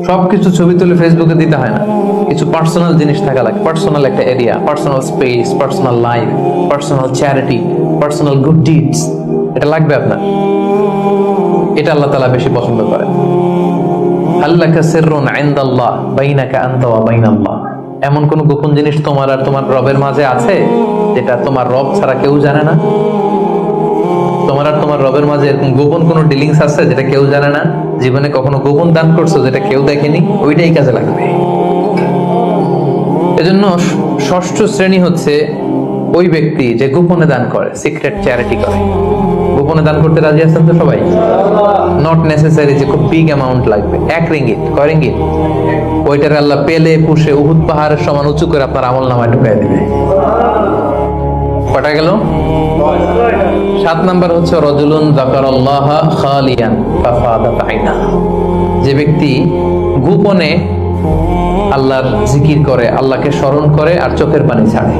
সবকিছু ছবি তুলে ফেসবুকে দিতে হয় না, কিছু পার্সোনাল জিনিস থাকা লাগে, পার্সোনাল একটা area, personal space, personal life, personal charity, personal good deeds, এটা লাগবে আপনার। এটা আল্লাহ তাআলা বেশি পছন্দ করেন। আল্লাকা সিররুন ইনদাল্লাহ বাইনাকা আনতা ওয়া বাইনাল্লাহ, এমন কোন গোপন জিনিস তোমার আর তোমার রবের মাঝে আছে যেটা তোমার রব ছাড়া কেউ জানে না? তোমার আর তোমার রবের মাঝে এরকম গোপন কোনো ডিলিংস আছে যেটা কেউ জানে না? জীবনে কখনো গোপন দান করছো যেটা কেউ দেখেনি? ওইটাই কাজে লাগবে। এজন্য ষষ্ঠ শ্রেণী হচ্ছে ওই ব্যক্তি যে গোপনে দান করে, সিক্রেট চ্যারিটি করে। গোপনে দান করতে রাজি আছেন তো সবাই? নট নেসেসারি যে খুব বিগ অ্যামাউন্ট লাগবে, 1 রিঙ্গিত, কয় রিঙ্গিত, ওইটার আল্লাহ পেলে পুষে উহুদ পাহাড়ের সমান উঁচু করে আপনার আমল নামায় ঢুকাই দিবে। কটা গেল? 7 নাম্বার হচ্ছে রাজুলুন যাকারাল্লাহ খালিয়ান ফাফাদাত আইনা, যে ব্যক্তি গোপনে আল্লাহর জিকির করে, আল্লাহকে স্মরণ করে আর চোখের পানি ছাড়ে।